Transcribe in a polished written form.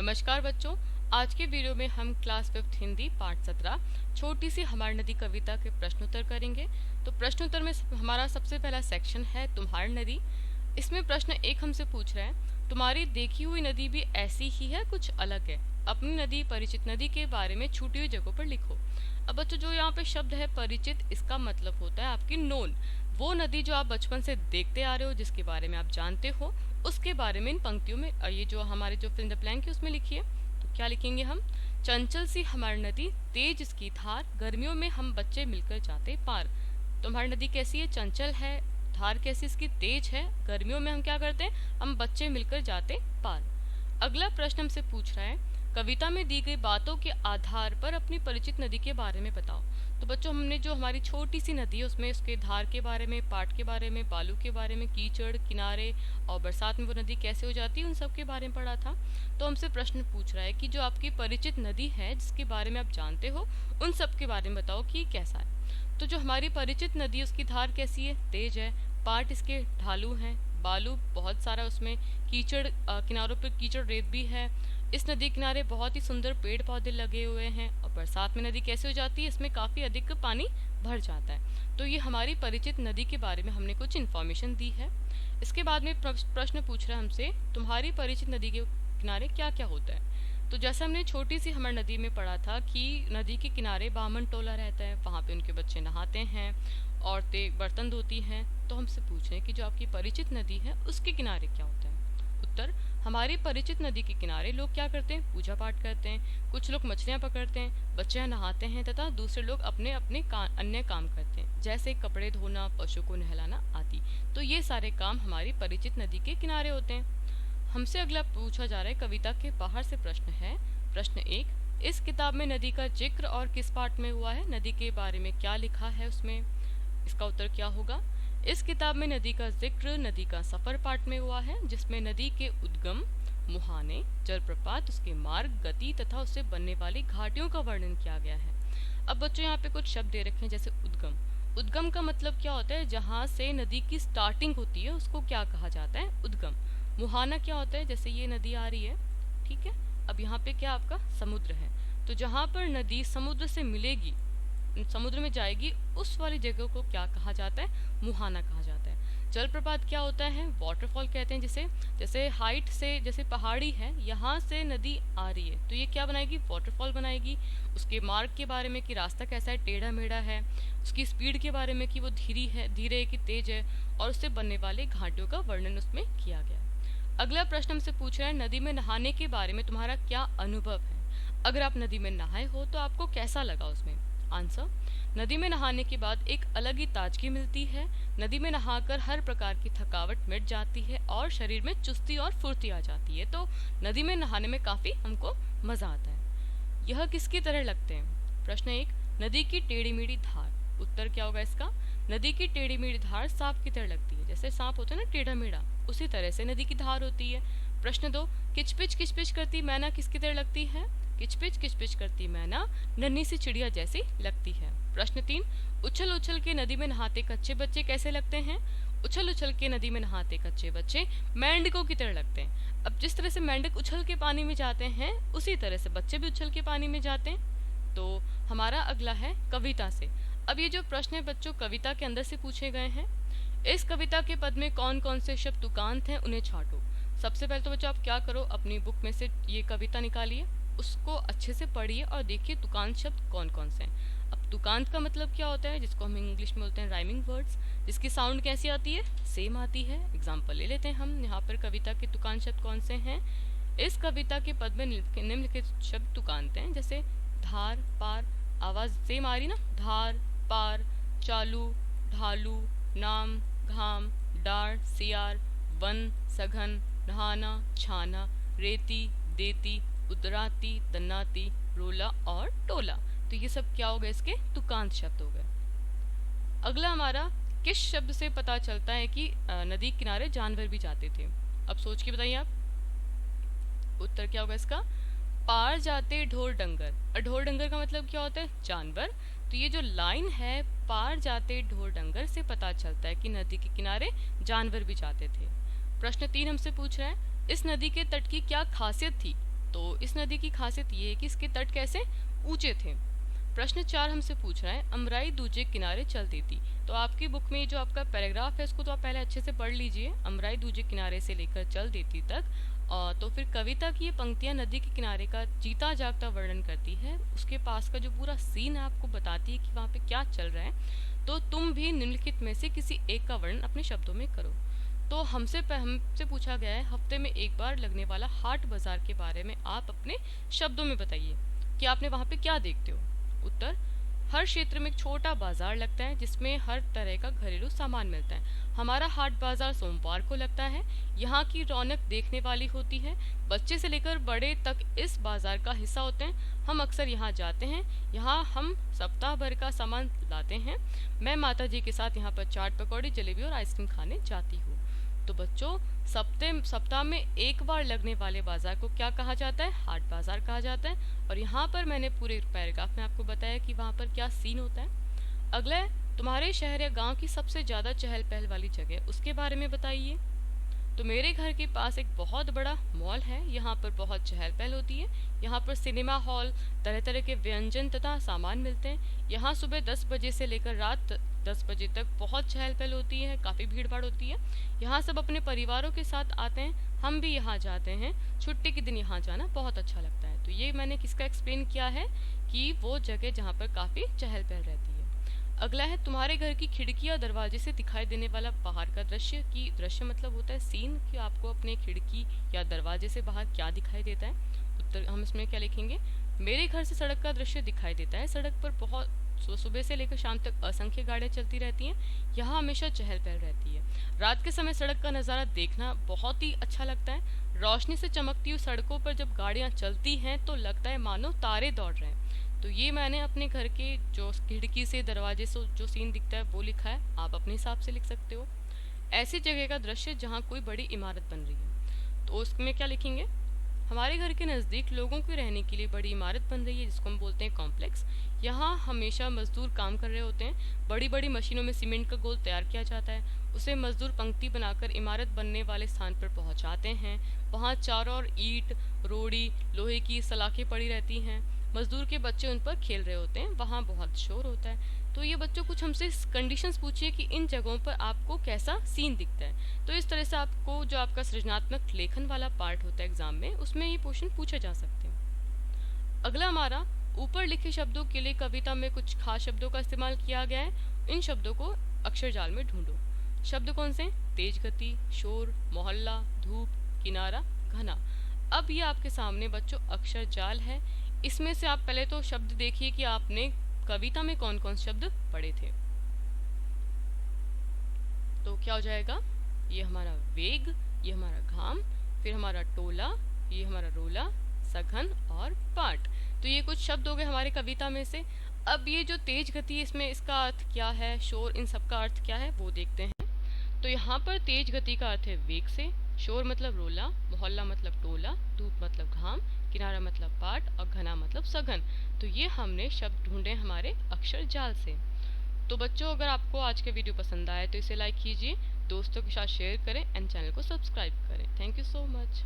नमस्कार बच्चों। आज के वीडियो में हम क्लास 5 हिंदी पाठ 17 छोटी सी हमारी नदी कविता के प्रश्नोत्तर करेंगे। तो प्रश्नोत्तर में हमारा सबसे पहला सेक्शन है तुम्हारी नदी। इसमें प्रश्न एक हमसे पूछ रहा है, तुम्हारी देखी हुई नदी भी ऐसी ही है कुछ अलग है? अपनी नदी परिचित नदी के बारे में छूटी हुई जगहों पर लिखो। अब बच्चों जो यहाँ पे शब्द है परिचित, इसका मतलब होता है आपकी नोन, वो नदी जो आप बचपन से देखते आ रहे हो, जिसके बारे में आप जानते हो, उसके बारे में इन पंक्तियों में ये जो हमारे जो फिल इन द ब्लैंक है उसमें लिखिए। तो क्या लिखेंगे हम? चंचल सी हमारी नदी तेज इसकी धार, गर्मियों में हम बच्चे मिलकर जाते पार। तो हमारी नदी कैसी है? चंचल है। धार कैसी इसकी? तेज है। गर्मियों में हम क्या करते हैं? हम बच्चे मिलकर जाते पार। अगला प्रश्न हमसे पूछ रहा है, कविता में दी गई बातों के आधार पर अपनी परिचित नदी के बारे में बताओ। तो बच्चों हमने जो हमारी छोटी सी नदी है उसमें उसके धार के बारे में, पाट के बारे में, बालू के बारे में, कीचड़, किनारे और बरसात में वो नदी कैसे हो जाती है, उन सब के बारे में पढ़ा था। तो हमसे प्रश्न पूछ रहा है कि जो आपकी परिचित नदी है जिसके बारे में आप जानते हो, उन सब के बारे में बताओ कि कैसा है। तो जो हमारी परिचित नदी है उसकी धार कैसी है? तेज है। पाट इसके ढालू हैं, बालू बहुत सारा उसमें, कीचड़ किनारों पर कीचड़ रेत भी है। इस नदी किनारे बहुत ही सुंदर पेड़ पौधे लगे हुए हैं। और बरसात में नदी कैसे हो जाती है? इसमें काफ़ी अधिक पानी भर जाता है। तो ये हमारी परिचित नदी के बारे में हमने कुछ इन्फॉर्मेशन दी है। इसके बाद में प्रश्न पूछ रहा है हमसे, तुम्हारी परिचित नदी के किनारे क्या क्या होता है? तो जैसे हमने छोटी सी हमारी नदी में पढ़ा था कि नदी के किनारे बामन टोला रहता है, वहाँ पे उनके बच्चे नहाते हैं, औरतें बर्तन धोती हैं। तो हमसे पूछ रहे हैं कि जो आपकी परिचित नदी है उसके किनारे क्या होता है? उत्तर, हमारी परिचित नदी के किनारे लोग क्या करते हैं? पूजा पाठ करते हैं, कुछ लोग मछलियाँ पकड़ते हैं, बच्चे नहाते हैं तथा दूसरे लोग अपने अपने अन्य काम करते हैं, जैसे कपड़े धोना, पशु को नहलाना आदि। तो ये सारे काम हमारी परिचित नदी के किनारे होते हैं। हमसे अगला पूछा जा रहा है, कविता के बाहर से प्रश्न है। प्रश्न एक, इस किताब में नदी का जिक्र और किस पाठ में हुआ है? नदी के बारे में क्या लिखा है उसमें? इसका उत्तर क्या होगा? इस किताब में नदी का जिक्र नदी का सफर पाठ में हुआ है, जिसमें नदी के उद्गम, मुहाने, जलप्रपात, उसके मार्ग, गति तथा उससे बनने वाली घाटियों का वर्णन किया गया है। अब बच्चों यहाँ पे कुछ शब्द दे रखे हैं, जैसे उद्गम। उद्गम का मतलब क्या होता है? जहाँ से नदी की स्टार्टिंग होती है उसको क्या कहा जाता है? उद्गम। मुहाना क्या होता है? जैसे ये नदी आ रही है, ठीक है, अब यहाँ पे क्या आपका समुद्र है, तो जहाँ पर नदी समुद्र से मिलेगी, समुद्र में जाएगी, उस वाली जगह को क्या कहा जाता है? मुहाना कहा जाता है। जलप्रपात क्या होता है? वाटरफॉल कहते हैं जिसे। जैसे हाइट से, जैसे पहाड़ी है, यहाँ से नदी आ रही है तो ये क्या बनाएगी? वाटरफॉल बनाएगी। उसके मार्ग के बारे में कि रास्ता कैसा है, टेढ़ा मेढ़ा है। उसकी स्पीड के बारे में कि वो धीरे है कि तेज है। और उससे बनने वाले घाटियों का वर्णन उसमें किया गया। अगला प्रश्न हमसे पूछ रहा है, नदी में नहाने के बारे में तुम्हारा क्या अनुभव है? अगर आप नदी में नहाए हो तो आपको कैसा लगा उसमें? आंसर, नदी में नहाने के बाद एक अलग ही ताजगी मिलती है। नदी में नहाकर हर प्रकार की थकावट मिट जाती है और शरीर में चुस्ती और फुर्ती आ जाती है। तो नदी में नहाने में काफ़ी हमको मज़ा आता है। यह किसकी तरह लगते हैं? प्रश्न एक, नदी की टेढ़ी मेढ़ी धार। उत्तर क्या होगा इसका? नदी की टेढ़ी मेढ़ी धार सांप की तरह लगती है। जैसे सांप होता है ना टेढ़ा मेढ़ा, उसी तरह से नदी की धार होती है। प्रश्न दो, किचपिच करती मैना किसकी तरह लगती है? किचपिच करती मैना नन्ही सी चिड़िया जैसी लगती है। प्रश्न तीन, उछल उछल के नदी में नहाते कच्चे बच्चे कैसे लगते हैं? उछल उछल के नदी में नहाते कच्चे बच्चे मेंढकों की तरह लगते हैं। अब जिस तरह से मेंढक उछल के पानी में जाते हैं, उसी तरह से बच्चे भी उछल के पानी में जाते हैं। तो हमारा अगला है कविता से। अब ये जो प्रश्न है बच्चों कविता के अंदर से पूछे गए हैं। इस कविता के पद में कौन कौन से शब्द तुकांत हैं, उन्हें छांटो। सबसे पहले तो बच्चों आप क्या करो, अपनी बुक में से ये कविता निकालिए, उसको अच्छे से पढ़िए और देखिए तुकांत शब्द कौन कौन से हैं। अब तुकांत का मतलब क्या होता है? जिसको हम इंग्लिश में बोलते हैं राइमिंग वर्ड्स, जिसकी साउंड कैसी आती है? सेम आती है। एग्जाम्पल ले लेते हैं हम यहाँ पर, कविता के तुकांत शब्द कौन से हैं? इस कविता के पद में निम्नलिखित शब्द तुकांत हैं, जैसे धार, पार, आवाज़ सेम आ रही ना, धार, पार, चालू, ढालू, नाम, घाम, डार, सियार, वन, सघन, नहाना, छाना, रेती, देती, उतराती, दन्नाती, रोला और टोला। तो ये सब क्या हो गए? इसके तुकांत शब्द हो गए। अगला हमारा, किस शब्द से पता चलता है कि नदी किनारे जानवर भी जाते थे? अब सोच के बताइए आप। उत्तर क्या होगा इसका? पार जाते ढोर डंगर। और ढोर डंगर का मतलब क्या होता है? जानवर। तो ये जो लाइन है, पार जाते ढोर डंगर, से पता चलता है कि नदी के किनारे जानवर भी जाते थे। प्रश्न तीन हमसे पूछ रहा है, इस नदी के तट की क्या खासियत थी? तो इस नदी की खासियत ये है कि इसके तट कैसे ऊंचे थे। प्रश्न 4 हमसे पूछ रहा है, अमराई दूजे किनारे चल देती। तो आपकी बुक में जो आपका पैराग्राफ है इसको तो आप पहले अच्छे से पढ़ लीजिए, अमराई दूजे किनारे से लेकर चल देती तक। और तो फिर कविता की ये पंक्तियां नदी के किनारे का जीता जागता वर्णन करती है, उसके पास का जो पूरा सीन है आपको बताती है कि वहाँ पे क्या चल रहा है। तो तुम भी निम्नलिखित में से किसी एक का वर्णन अपने शब्दों में करो। तो हमसे पूछा गया है, हफ्ते में एक बार लगने वाला हाट बाजार के बारे में आप अपने शब्दों में बताइए कि आपने वहाँ पे क्या देखते हो। उत्तर, हर क्षेत्र में एक छोटा बाजार लगता है जिसमें हर तरह का घरेलू सामान मिलता है। हमारा हाट बाजार सोमवार को लगता है। यहाँ की रौनक देखने वाली होती है। बच्चे से लेकर बड़े तक इस बाजार का हिस्सा होते हैं। हम अक्सर यहाँ जाते हैं। यहाँ हम सप्ताह भर का सामान लाते हैं। मैं माता जी के साथ यहाँ पर चाट पकौड़ी, जलेबी और आइसक्रीम खाने जाती हूँ। तो बच्चों, सप्ताह में एक बार लगने वाले बाजार को क्या कहा जाता है? हाट बाजार कहा जाता है। और यहाँ पर मैंने पूरे पैराग्राफ में आपको बताया कि वहाँ पर क्या सीन होता है। अगला है, तुम्हारे शहर या गांव की सबसे ज़्यादा चहल पहल वाली जगह, उसके बारे में बताइए। तो मेरे घर के पास एक बहुत बड़ा मॉल है। यहाँ पर बहुत चहल पहल होती है। यहाँ पर सिनेमा हॉल, तरह तरह के व्यंजन तथा सामान मिलते हैं। यहाँ सुबह 10 बजे से लेकर रात 10 बजे तक बहुत चहल पहल होती है, काफ़ी भीड़ भाड़ होती है। यहाँ सब अपने परिवारों के साथ आते हैं। हम भी यहाँ जाते हैं। छुट्टी के दिन यहाँ जाना बहुत अच्छा लगता है। तो ये मैंने किसका एक्सप्लेन किया है कि वो जगह जहाँ पर काफ़ी चहल पहल रहती है। अगला है, तुम्हारे घर की खिड़की या दरवाजे से दिखाई देने वाला बाहर का दृश्य। की दृश्य मतलब होता है सीन, कि आपको अपने खिड़की या दरवाजे से बाहर क्या दिखाई देता है। उत्तर, हम इसमें क्या लिखेंगे? मेरे घर से सड़क का दृश्य दिखाई देता है। सड़क पर बहुत सुबह से लेकर शाम तक असंख्य गाड़ियाँ चलती रहती हैं। यहाँ हमेशा चहल पहल रहती है। रात के समय सड़क का नज़ारा देखना बहुत ही अच्छा लगता है। रोशनी से चमकती हुई सड़कों पर जब गाड़ियाँ चलती हैं तो लगता है मानो तारे दौड़ रहे हैं। तो ये मैंने अपने घर के जो खिड़की से दरवाजे से जो सीन दिखता है वो लिखा है। आप अपने हिसाब से लिख सकते हो। ऐसी जगह का दृश्य जहाँ कोई बड़ी इमारत बन रही है, तो उसमें क्या लिखेंगे? हमारे घर के नज़दीक लोगों के रहने के लिए बड़ी इमारत बन रही है जिसको हम बोलते हैं कॉम्प्लेक्स। यहाँ हमेशा मजदूर काम कर रहे होते हैं। बड़ी बड़ी मशीनों में सीमेंट का गोल तैयार किया जाता है। उसे मजदूर पंक्ति बनाकर इमारत बनने वाले स्थान पर पहुँचाते हैं। वहाँ चारों ओर ईंट, रोड़ी, लोहे की सलाखें पड़ी रहती हैं। मजदूर के बच्चे उन पर खेल रहे होते हैं। वहाँ बहुत शोर होता है। तो ये बच्चों कुछ हमसे कंडीशंस पूछिए कि इन जगहों पर आपको कैसा सीन दिखता है। तो इस तरह से आपको जो आपका सृजनात्मक लेखन वाला पार्ट होता है एग्जाम में, उसमें ये क्वेश्चन पूछे जा सकते हैं। अगला हमारा, ऊपर लिखे शब्दों के लिए कविता में कुछ खास शब्दों का इस्तेमाल किया गया है। इन शब्दों को अक्षर जाल में ढूंढो। शब्द कौन से? तेज गति, शोर, मोहल्ला, धूप, किनारा, घना। अब ये आपके सामने बच्चों अक्षर जाल है। इसमें से आप पहले तो शब्द देखिए कि आपने कविता में कौन कौन शब्द पढ़े थे। तो क्या हो जाएगा? ये हमारा वेग, ये हमारा घाम, फिर हमारा टोला, ये हमारा रोला, सघन और पाट। तो ये कुछ शब्द हो गए हमारे कविता में से। अब ये जो तेज गति, इसमें इसका अर्थ क्या है, शोर, इन सब का अर्थ क्या है वो देखते हैं। तो यहाँ पर तेज गति का अर्थ है वेग से, शोर मतलब रोला, मोहल्ला मतलब टोला, धूप मतलब घाम, किनारा मतलब पाट और घना मतलब सघन। तो ये हमने शब्द ढूंढे हमारे अक्षर जाल से। तो बच्चों, अगर आपको आज का वीडियो पसंद आए तो इसे लाइक कीजिए, दोस्तों के साथ शेयर करें एंड चैनल को सब्सक्राइब करें। Thank you so much.